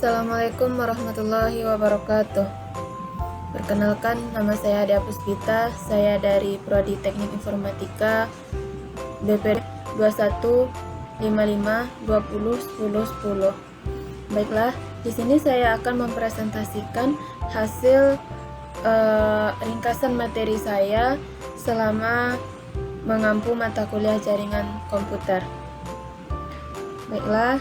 Assalamualaikum warahmatullahi wabarakatuh. Perkenalkan, nama saya Adia Puspita. Saya dari Prodi Teknik Informatika BP 2155201010. Baiklah, di sini saya akan mempresentasikan hasil ringkasan materi saya selama mengampu mata kuliah jaringan komputer. Baiklah,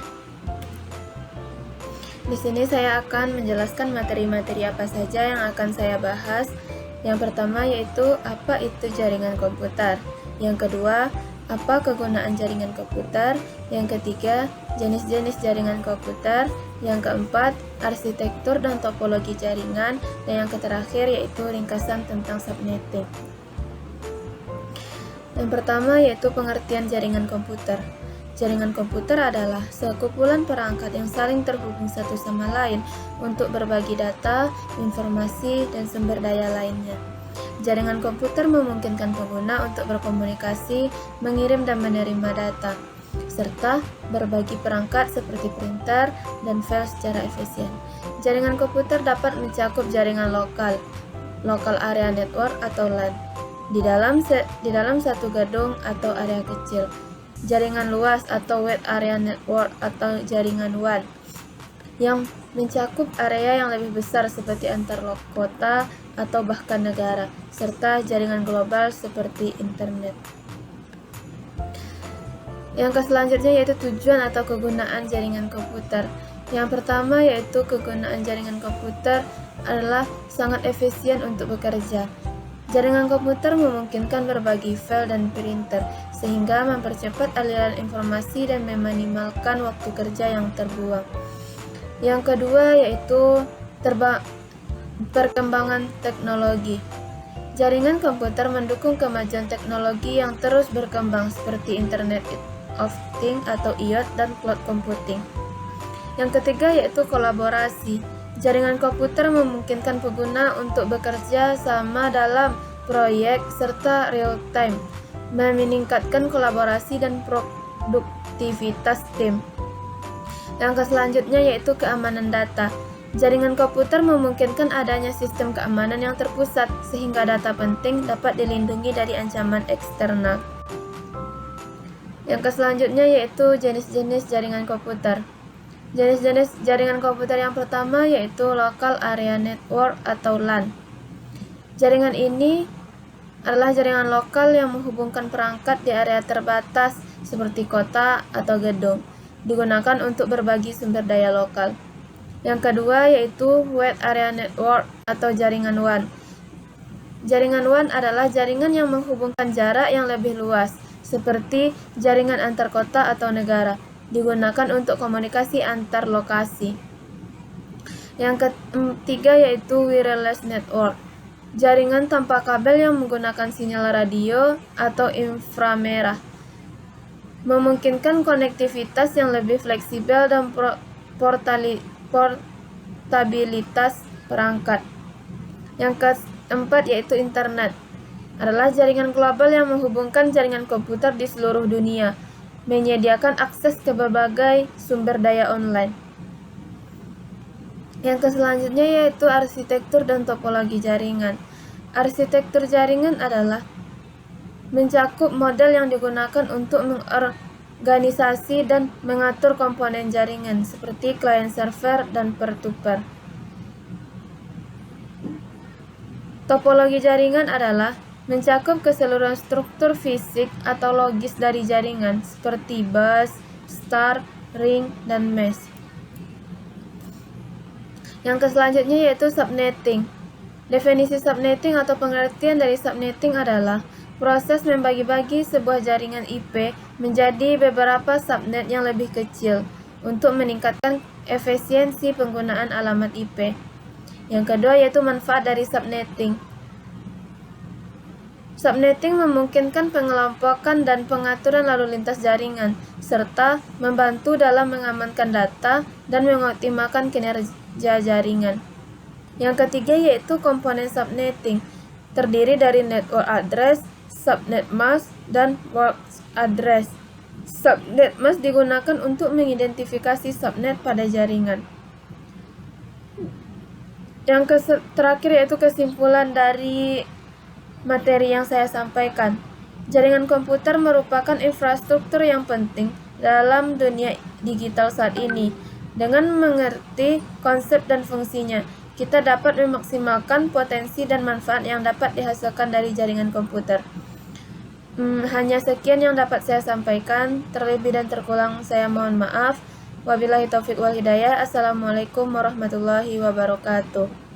di sini saya akan menjelaskan materi-materi apa saja yang akan saya bahas. Yang pertama yaitu apa itu jaringan komputer. Yang kedua, apa kegunaan jaringan komputer. Yang ketiga, jenis-jenis jaringan komputer. Yang keempat, arsitektur dan topologi jaringan. Dan yang terakhir yaitu ringkasan tentang subnetting. Yang pertama yaitu pengertian jaringan komputer. Jaringan komputer adalah sekumpulan perangkat yang saling terhubung satu sama lain untuk berbagi data, informasi, dan sumber daya lainnya. Jaringan komputer memungkinkan pengguna untuk berkomunikasi, mengirim dan menerima data, serta berbagi perangkat seperti printer dan file secara efisien. Jaringan komputer dapat mencakup jaringan local area network atau LAN, di dalam satu gedung atau area kecil. Jaringan luas atau wide area network atau jaringan WAN yang mencakup area yang lebih besar seperti antar kota atau bahkan negara, serta jaringan global seperti internet. Yang selanjutnya yaitu tujuan atau kegunaan jaringan komputer. Yang pertama yaitu kegunaan jaringan komputer adalah sangat efisien untuk bekerja. Jaringan komputer memungkinkan berbagi file dan printer, sehingga mempercepat aliran informasi dan meminimalkan waktu kerja yang terbuang. Yang kedua yaitu perkembangan teknologi. Jaringan komputer mendukung kemajuan teknologi yang terus berkembang seperti Internet of Things atau IoT dan cloud computing. Yang ketiga yaitu kolaborasi. Jaringan komputer memungkinkan pengguna untuk bekerja sama dalam proyek serta real time, meningkatkan kolaborasi dan produktivitas tim. Yang selanjutnya yaitu keamanan data. Jaringan komputer memungkinkan adanya sistem keamanan yang terpusat sehingga data penting dapat dilindungi dari ancaman eksternal. Yang selanjutnya yaitu jenis-jenis jaringan komputer. Jenis-jenis jaringan komputer yang pertama yaitu Local Area Network atau LAN. Jaringan ini adalah jaringan lokal yang menghubungkan perangkat di area terbatas seperti kota atau gedung, digunakan untuk berbagi sumber daya lokal. Yang kedua yaitu Wide Area Network atau jaringan WAN. Jaringan WAN adalah jaringan yang menghubungkan jarak yang lebih luas, seperti jaringan antar kota atau negara, digunakan untuk komunikasi antar lokasi. Yang ketiga yaitu Wireless Network. Jaringan tanpa kabel yang menggunakan sinyal radio atau inframerah, memungkinkan konektivitas yang lebih fleksibel dan portabilitas perangkat. Yang keempat yaitu internet. Adalah jaringan global yang menghubungkan jaringan komputer di seluruh dunia, menyediakan akses ke berbagai sumber daya online. Yang selanjutnya yaitu arsitektur dan topologi jaringan. Arsitektur jaringan adalah mencakup model yang digunakan untuk mengorganisasi dan mengatur komponen jaringan seperti client server dan peer-to-peer. Topologi jaringan adalah mencakup keseluruhan struktur fisik atau logis dari jaringan seperti bus, star, ring, dan mesh. Yang selanjutnya yaitu subnetting. Definisi subnetting atau pengertian dari subnetting adalah proses membagi-bagi sebuah jaringan IP menjadi beberapa subnet yang lebih kecil untuk meningkatkan efisiensi penggunaan alamat IP. Yang kedua yaitu manfaat dari subnetting. Subnetting memungkinkan pengelompokan dan pengaturan lalu lintas jaringan, serta membantu dalam mengamankan data dan mengoptimalkan kinerja jaringan. Yang ketiga yaitu komponen subnetting, terdiri dari network address, subnet mask, dan works address. Subnet mask digunakan untuk mengidentifikasi subnet pada jaringan. Terakhir yaitu kesimpulan dari materi yang saya sampaikan. Jaringan komputer merupakan infrastruktur yang penting dalam dunia digital saat ini. Dengan mengerti konsep dan fungsinya, kita dapat memaksimalkan potensi dan manfaat yang dapat dihasilkan dari jaringan komputer. Hanya sekian yang dapat saya sampaikan. Terlebih dan terkurang saya mohon maaf. Wabillahi taufiq wal hidayah. Assalamualaikum warahmatullahi wabarakatuh.